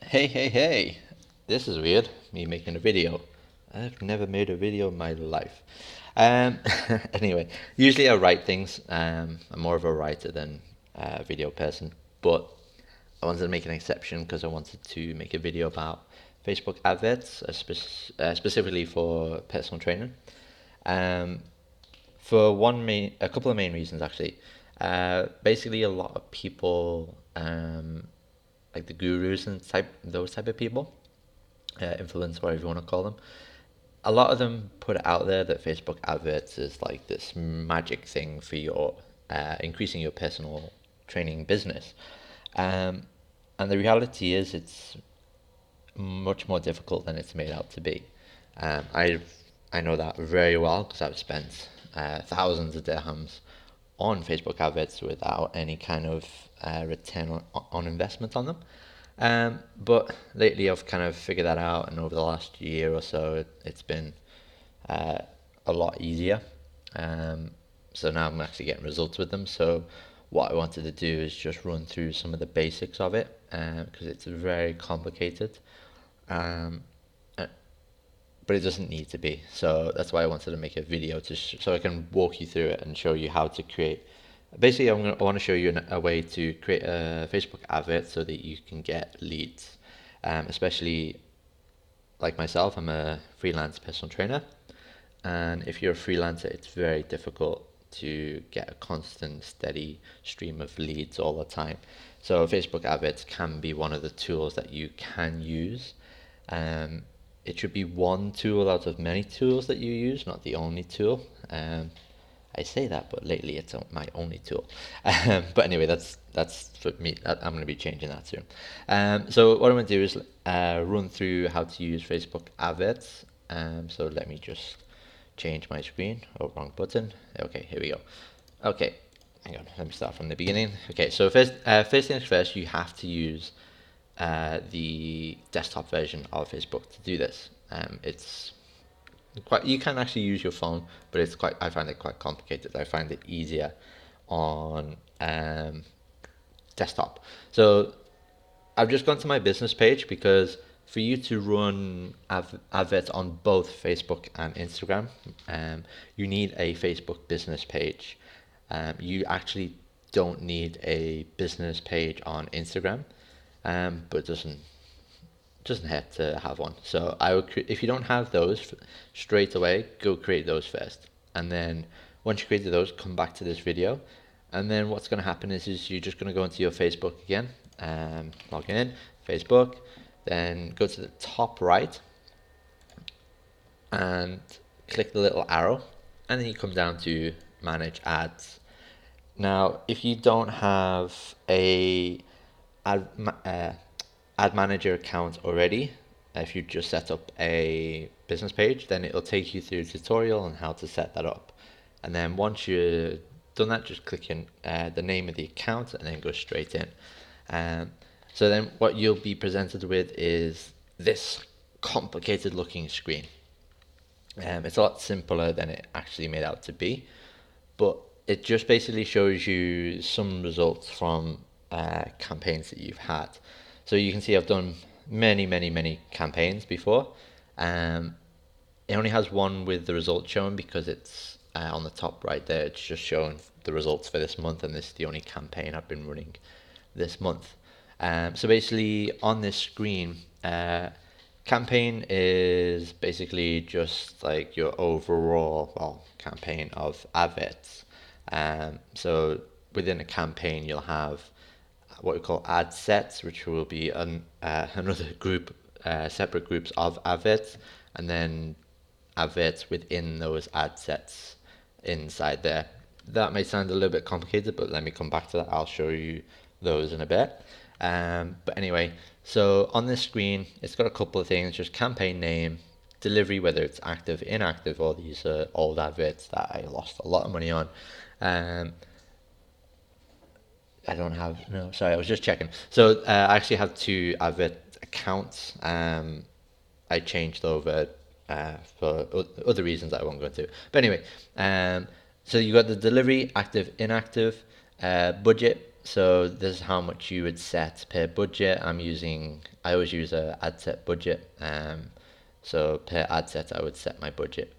Hey, this is weird, me making a video. I've never made a video in my life. Um, anyway, usually I write things. I'm more of a writer than a video person, but I wanted to make an exception because I wanted to make a video about Facebook adverts, specifically for personal training. Um, for a couple of main reasons actually. Basically, a lot of people, like the gurus and those type of people, influence, whatever you want to call them. A lot of them put it out there that Facebook adverts is like this magic thing for your increasing your personal training business. Um, and the reality is, it's much more difficult than it's made out to be. I know that very well because I've spent thousands of dirhams on Facebook adverts without any kind of return on investment on them. But lately I've kind of figured that out, and over the last year or so, it's been uh, a lot easier. Um, so now I'm actually getting results with them. So what I wanted to do is just run through some of the basics of it because it's very complicated. Um, uh, but it doesn't need to be. So that's why I wanted to make a video so I can walk you through it and show you how to create. Basically, I want to show you a way to create a Facebook advert so that you can get leads. Especially like myself, I'm a freelance personal trainer, and if you're a freelancer, it's very difficult to get a constant, steady stream of leads all the time. So Facebook adverts can be one of the tools that you can use. Um, it should be one tool out of many tools that you use, not the only tool. I say that, but lately it's my only tool. But anyway, that's for me. I'm going to be changing that soon. So what I'm going to do is run through how to use Facebook adverts. So let me just change my screen. Oh, wrong button. Okay, here we go. Okay, hang on. Let me start from the beginning. Okay, so first things first, you have to use the desktop version of Facebook to do this. It's quite, you can actually use your phone, but I find it quite complicated. I find it easier on desktop. So I've just gone to my business page because for you to run adverts on both Facebook and Instagram, you need a Facebook business page. You actually don't need a business page on Instagram, but it doesn't hurt to have one. So if you don't have those straight away, go create those first, and then once you created those, come back to this video, and then what's going to happen is you're just going to go into your Facebook again, log in, Facebook, then go to the top right and click the little arrow, and then you come down to manage ads. Now, if you don't have a ad, ad manager account already, if you just set up a business page, then it'll take you through a tutorial on how to set that up. And then once you've done that, just click in the name of the account and then go straight in. So then what you'll be presented with is this complicated looking screen. It's a lot simpler than it actually made out to be, but it just basically shows you some results from campaigns that you've had. So you can see I've done many campaigns before. Um, it only has one with the results shown because it's on the top right there. It's just showing the results for this month, and this is the only campaign I've been running this month. So basically, on this screen, campaign is basically just like your overall campaign of adverts. So within a campaign, you'll have what we call ad sets, which will be another group, separate groups of adverts, and then adverts within those ad sets inside there. That may sound a little bit complicated, but let me come back to that. I'll show you those in a bit. But anyway, so on this screen, it's got a couple of things, just campaign name, delivery, whether it's active, inactive, or these are old adverts that I lost a lot of money on. I don't have, no, sorry, I was just checking. So I actually have two advert accounts. I changed over for other reasons I won't go into. But anyway, so you got the delivery, active, inactive, budget. So this is how much you would set per budget. I always use a ad set budget. So per ad set, I would set my budget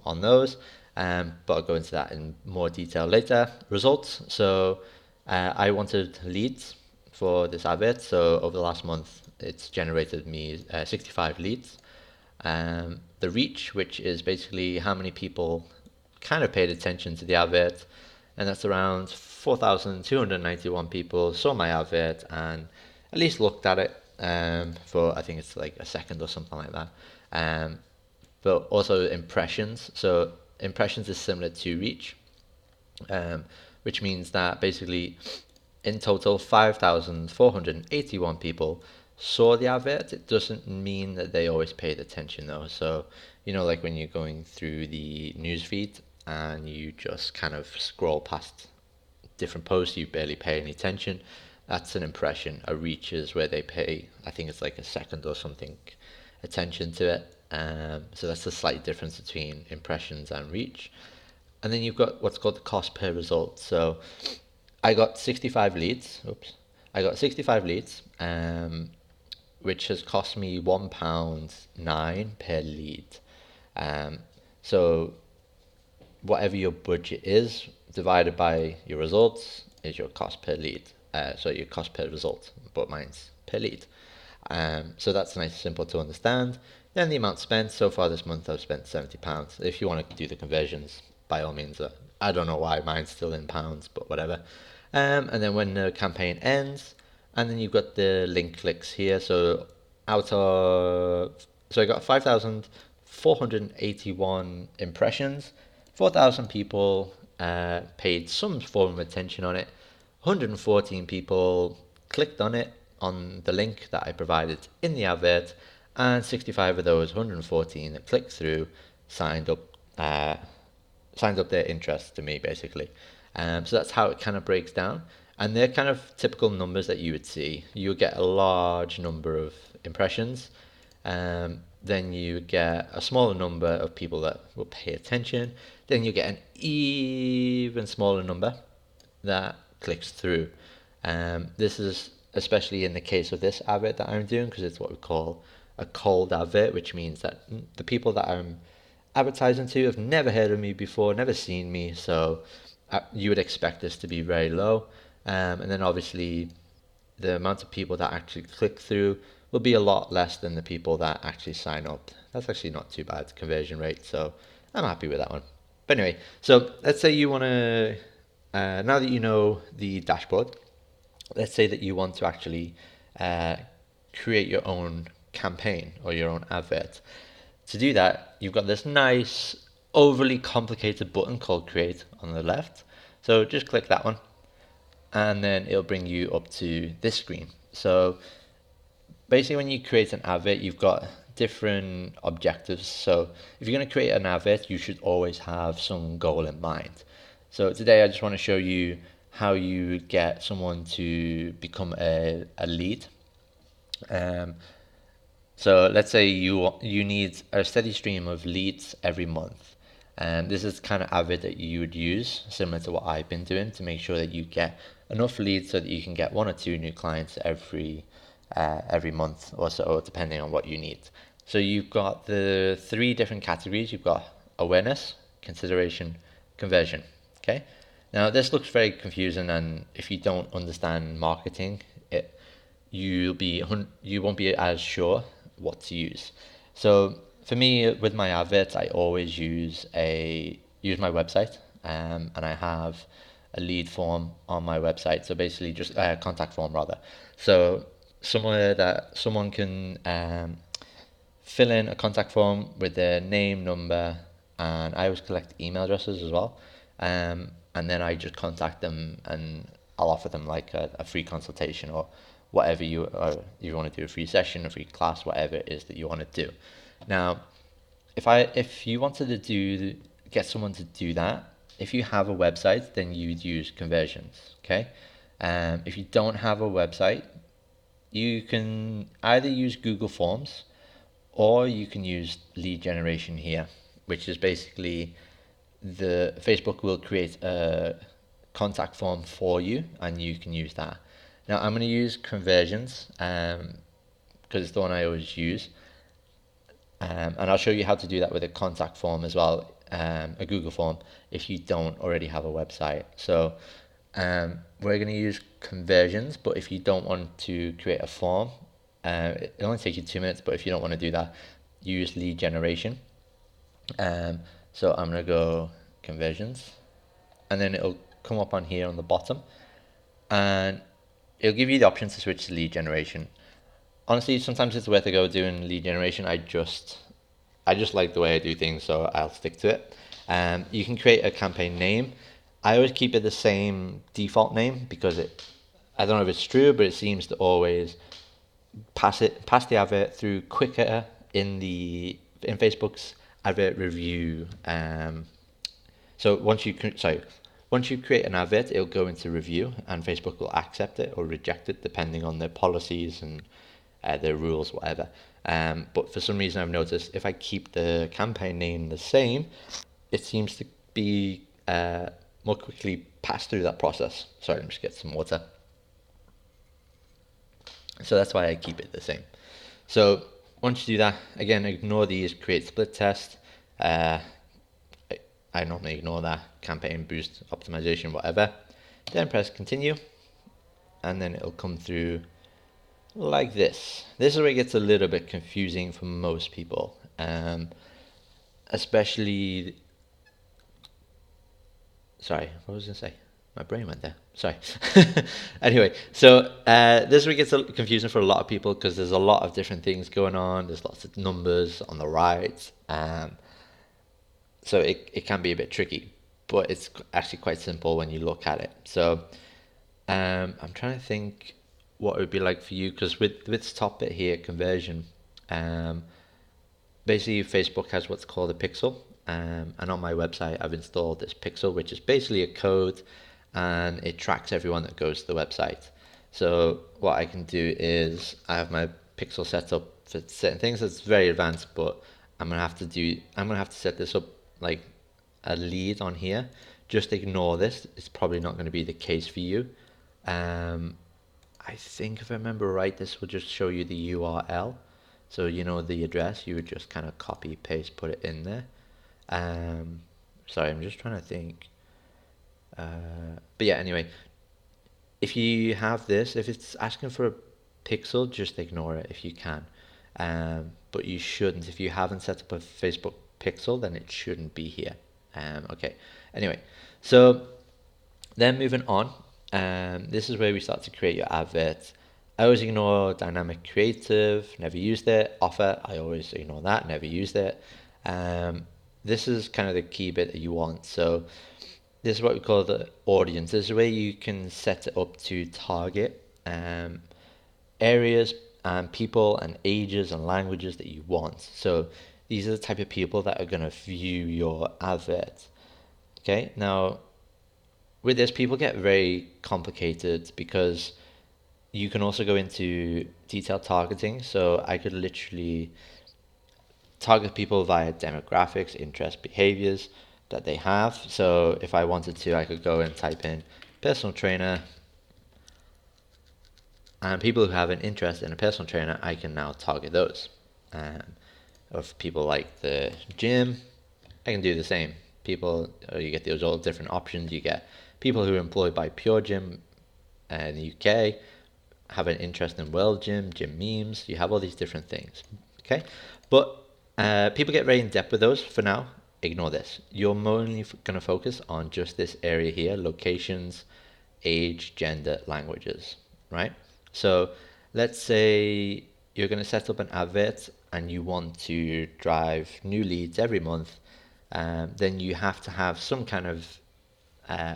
on those. But I'll go into that in more detail later. Results. So I wanted leads for this advert. So over the last month, it's generated me 65 leads. The reach, which is basically how many people kind of paid attention to the advert, and that's around 4,291 people saw my advert and at least looked at it for, I think it's like a second or something like that. But also impressions. So impressions is similar to reach, which means that basically in total 5,481 people saw the advert. It doesn't mean that they always paid attention though. So, like when you're going through the newsfeed and you just kind of scroll past different posts, you barely pay any attention. That's an impression. A reach is where they pay, I think it's like a second or something, attention to it. So that's the slight difference between impressions and reach. And then you've got what's called the cost per result. So I got 65 leads. I got 65 leads, which has cost me £1.09 per lead. So whatever your budget is divided by your results is your cost per lead. So your cost per result, but mine's per lead. So that's nice and simple to understand. Then the amount spent. So far this month I've spent £70. If you want to do the conversions, by all means. I don't know why mine's still in pounds, but whatever. And then when the campaign ends, and then you've got the link clicks here. So I got 5,481 impressions, 4,000 people paid some form of attention on it, 114 people clicked on it on the link that I provided in the advert, and 65 of those 114 that clicked through signed up their interest to me, basically. So that's how it kind of breaks down. And they're kind of typical numbers that you would see. You get a large number of impressions, then you get a smaller number of people that will pay attention, then you get an even smaller number that clicks through. This is especially in the case of this advert that I'm doing, because it's what we call a cold advert, which means that the people that I'm advertising to have never heard of me before, never seen me, so you would expect this to be very low. And then obviously the amount of people that actually click through will be a lot less than the people that actually sign up. That's actually not too bad conversion rate, so I'm happy with that one. But anyway, so let's say you want to, now that you know the dashboard, let's say that you want to actually create your own campaign or your own advert. To do that, you've got this nice, overly complicated button called Create on the left. So just click that one, and then it'll bring you up to this screen. So basically when you create an advert, you've got different objectives. So if you're going to create an advert, you should always have some goal in mind. So today I just want to show you how you get someone to become a lead. So let's say you need a steady stream of leads every month. And this is the kind of advert that you would use, similar to what I've been doing, to make sure that you get enough leads so that you can get 1 or 2 new clients every month or so, depending on what you need. So you've got the 3 different categories. You've got awareness, consideration, conversion. Okay. Now this looks very confusing, and if you don't understand marketing, you won't be as sure what to use. So for me, with my adverts, I always use my website, and I have a lead form on my website. So basically, just a contact form rather. So somewhere that someone can fill in a contact form with their name, number, and I always collect email addresses as well. And then I just contact them, and I'll offer them like a free consultation or whatever you want to do, a free session, a free class, whatever it is that you want to do. Now, if you wanted to get someone to do that, if you have a website, then you'd use conversions. Okay, if you don't have a website, you can either use Google Forms or you can use lead generation here, which is basically Facebook will create a contact form for you, and you can use that. Now I'm going to use conversions because it's the one I always use, and I'll show you how to do that with a contact form as well, a Google form, if you don't already have a website. So we're going to use conversions, but if you don't want to create a form, it'll only take you 2 minutes, but if you don't want to do that, use lead generation. So I'm going to go conversions, and then it'll come up on here on the bottom, and it'll give you the option to switch to lead generation. Honestly, sometimes it's worth a go doing lead generation. I just like the way I do things, so I'll stick to it. You can create a campaign name. I always keep it the same default name because I don't know if it's true, but it seems to always pass the advert through quicker in Facebook's advert review. So once you create an advert, it'll go into review, and Facebook will accept it or reject it depending on their policies and their rules, whatever. But for some reason, I've noticed if I keep the campaign name the same, it seems to be more quickly pass through that process. Sorry, let me just get some water. So that's why I keep it the same. So once you do that, again, ignore these create split test. I normally ignore that, campaign boost optimization, whatever. Then press continue, and then it'll come through like this. This is where it gets a little bit confusing for most people, especially. Sorry, what was I going to say? My brain went there. Sorry. Anyway, so this is where it gets confusing for a lot of people because there's a lot of different things going on. There's lots of numbers on the right. So it can be a bit tricky, but it's actually quite simple when you look at it. So I'm trying to think what it would be like for you, because with this top bit here, conversion, basically Facebook has what's called a pixel, and on my website I've installed this pixel, which is basically a code, and it tracks everyone that goes to the website. So what I can do is I have my pixel set up for certain things. It's very advanced, but I'm gonna have to set this up like a lead on here. Just ignore this. It's probably not going to be the case for you. I think if I remember right, this will just show you the URL. So you know the address, you would just kind of copy, paste, put it in there. Sorry, I'm just trying to think. But yeah, anyway, if you have this, if it's asking for a pixel, just ignore it if you can. But you shouldn't. If you haven't set up a Facebook pixel, then it shouldn't be here. Okay, anyway, so then moving on, this is where we start to create your adverts. I always ignore dynamic creative, never used it. Offer, I always ignore that, never used it. This is kind of the key bit that you want. So this is what we call the audience. This is where you can set it up to target areas and people and ages and languages that you want. So these are the type of people that are going to view your advert. Okay, now with this, people get very complicated because you can also go into detailed targeting. So I could literally target people via demographics, interests, behaviors that they have. So if I wanted to, I could go and type in personal trainer, and people who have an interest in a personal trainer, I can now target those. Of people like the gym, I can do the same. People, you get those all different options. You get people who are employed by Pure Gym in the UK, have an interest in World Gym, gym memes. You have all these different things. Okay, but people get very in depth with those. For now, ignore this. You're mainly going to focus on just this area here: locations, age, gender, languages. Right. So let's say you're going to set up an advert and you want to drive new leads every month. Then you have to have some kind of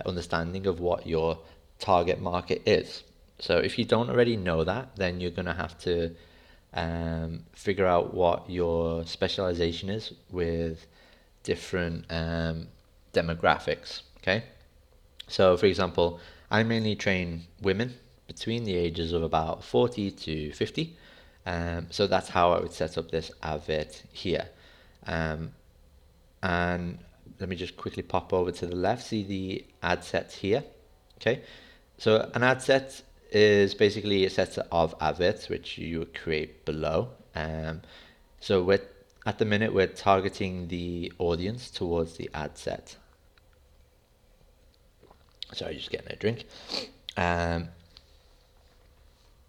understanding of what your target market is. So if you don't already know that, then you're going to have to figure out what your specialization is with different demographics. Okay, so for example, I mainly train women between the ages of about 40 to 50. So that's how I would set up this advert here. And let me just quickly pop over to the left, see the ad sets here. Okay, so an ad set is basically a set of adverts which you create below. So at the minute we're targeting the audience towards the ad set. Sorry, just getting a drink. Um,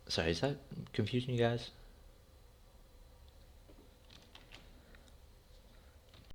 sorry, is that confusing you guys?